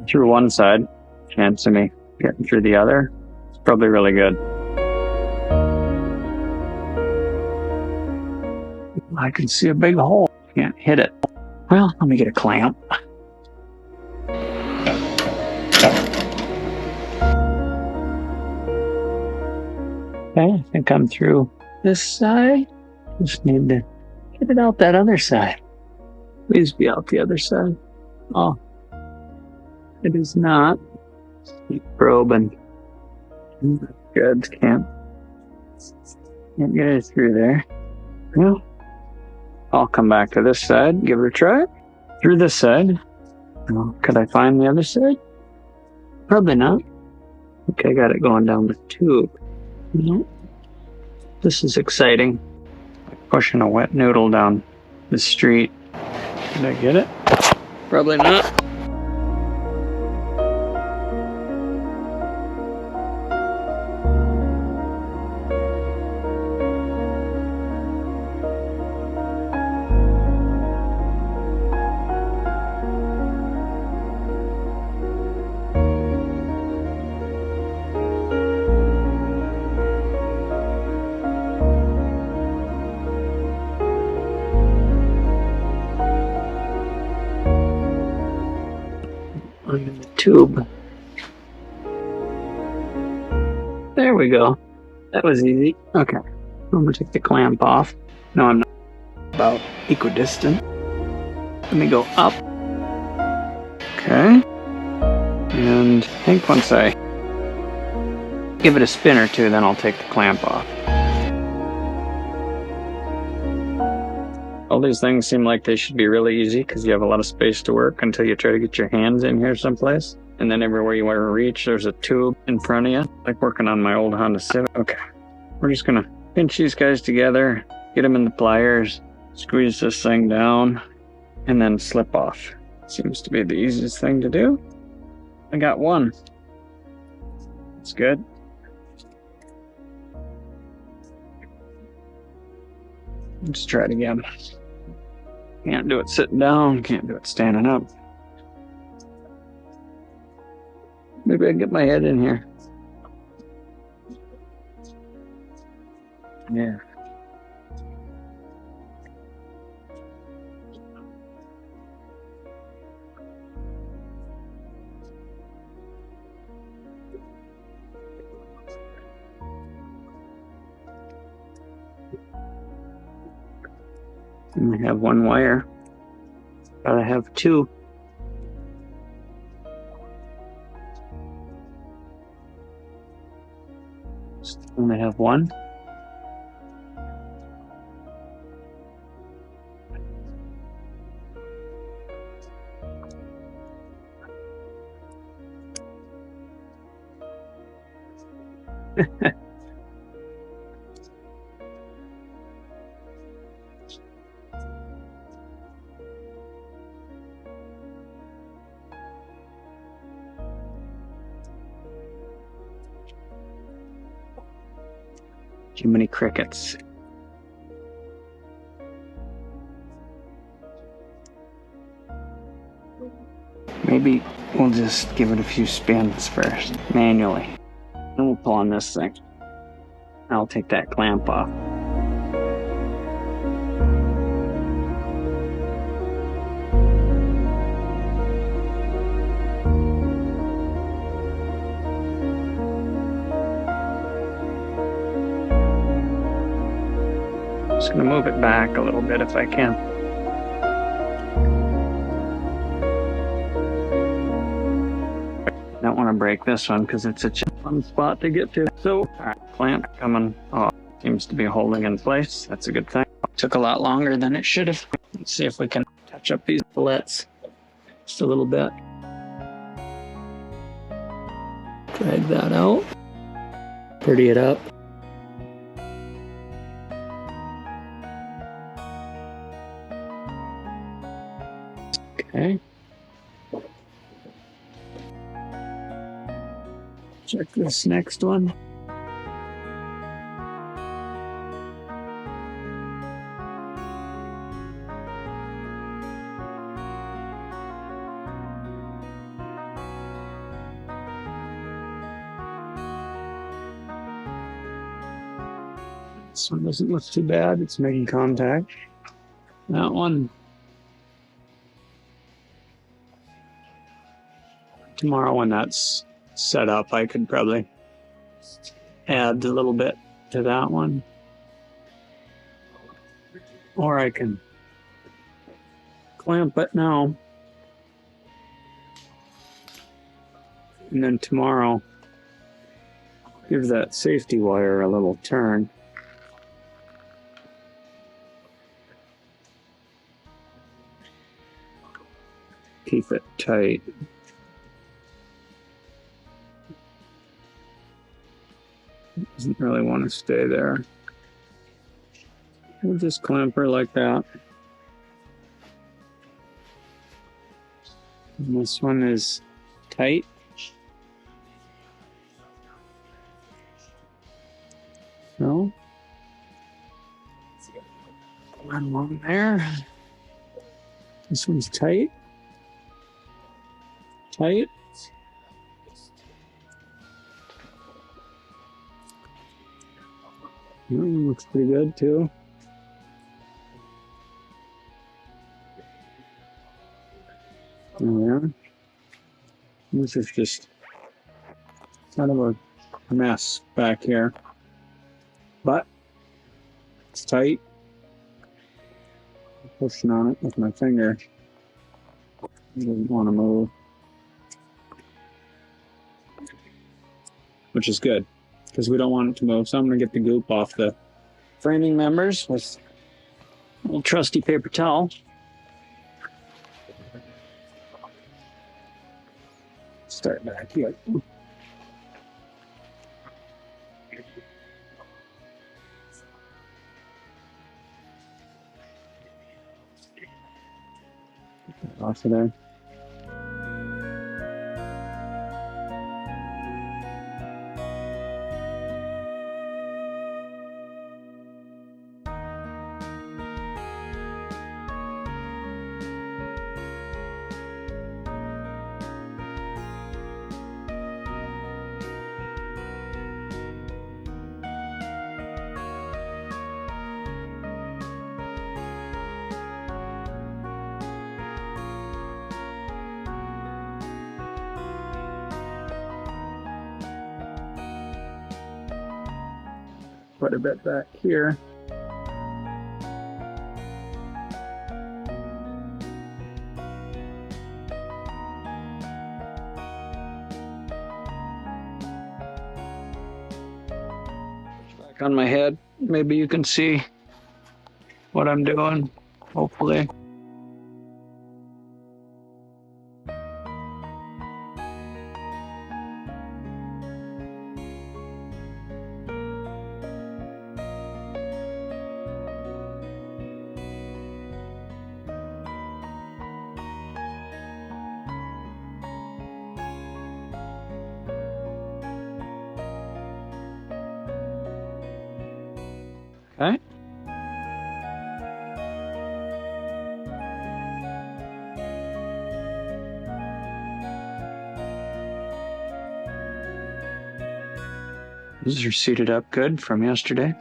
Through one side, chance of me getting through the other. It's probably really good. I can see a big hole. Can't hit it. Well, let me get a clamp. Okay, I think I'm through this side. Just need to get it out that other side. Please be out the other side. Oh, it is not. Keep probing. Good, can't get it through there. Well, I'll come back to this side, give it a try. Through this side. Well, could I find the other side? Probably not. Okay, got it going down the tube. Nope. This is exciting. Like pushing a wet noodle down the street. Did I get it? Probably not. I'm in the tube. There we go. That was easy. Okay. I'm gonna take the clamp off. No, I'm not. About equidistant. Let me go up. Okay. And I think once I give it a spin or two, then I'll take the clamp off. All these things seem like they should be really easy because you have a lot of space to work until you try to get your hands in here someplace. And then everywhere you want to reach, there's a tube in front of you, like working on my old Honda Civic. Okay, we're just gonna pinch these guys together, get them in the pliers, squeeze this thing down, and then slip off. Seems to be the easiest thing to do. I got one. That's good. Let's try it again. Can't do it sitting down, can't do it standing up. Maybe I can get my head in here. Yeah. I have one wire. Gotta have two. Only have one. Too many crickets. Maybe we'll just give it a few spins first, manually. Then we'll pull on this thing. I'll take that clamp off. Just gonna move it back a little bit if I can. Don't want to break this one because it's a fun spot to get to. So, alright, clamp coming off. Seems to be holding in place. That's a good thing. Took a lot longer than it should have. Let's see if we can touch up these fillets just a little bit. Drag that out. Pretty it up. Okay. Check this next one. This one doesn't look too bad. It's making contact. That one. Tomorrow when that's set up, I could probably add a little bit to that one. Or I can clamp it now. And then tomorrow, give that safety wire a little turn. Keep it tight. Doesn't really want to stay there. We'll just clamp her like that. And this one is tight. So, one along there. This one's tight. Tight. Looks pretty good too. There we are. This is just kind of a mess back here, but it's tight. I'm pushing on it with my finger. It doesn't want to move, which is good because we don't want it to move. So I'm going to get the goop off the framing members with a little trusty paper towel. Start back here. Off of there. Quite a bit back here. Back on my head, maybe you can see what I'm doing, hopefully. Okay. These are seated up good from yesterday.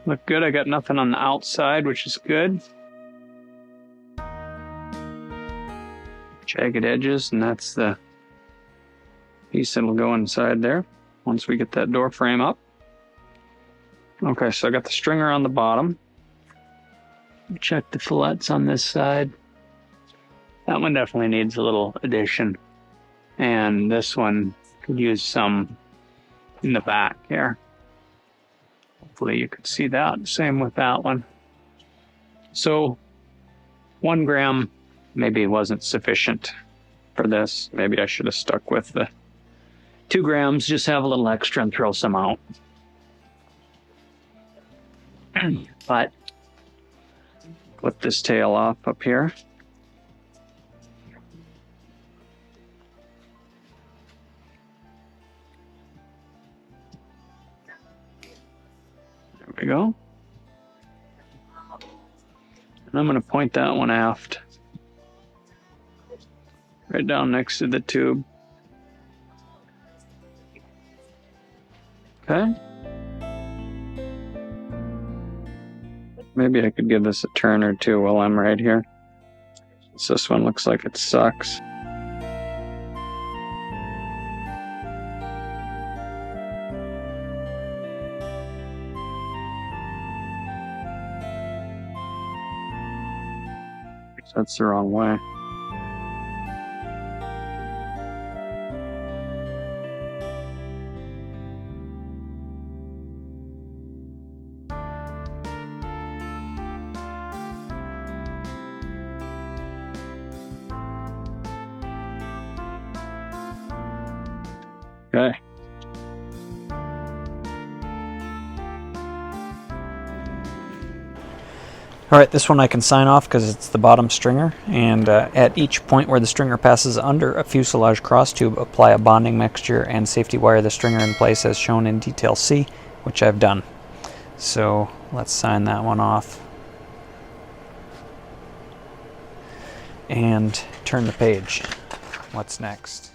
Look good. I got nothing on the outside, which is good. Jagged edges, and that's the piece that'll go inside there once we get that door frame up. Okay, so I got the stringer on the bottom. Check the fillets on this side. That one definitely needs a little addition, and this one could use some in the back here. Hopefully you could see that. Same with that one. So 1 gram maybe wasn't sufficient for this. Maybe I should have stuck with the 2 grams, just have a little extra and throw some out. But clip this tail off up here. There we go. And I'm going to point that one aft. Right down next to the tube. Okay. Maybe I could give this a turn or two while I'm right here. So this one looks like it sucks. That's the wrong way. Okay. Alright, this one I can sign off because it's the bottom stringer, and at each point where the stringer passes under a fuselage cross tube, apply a bonding mixture and safety wire the stringer in place as shown in detail C, which I've done. So let's sign that one off and turn the page. What's next?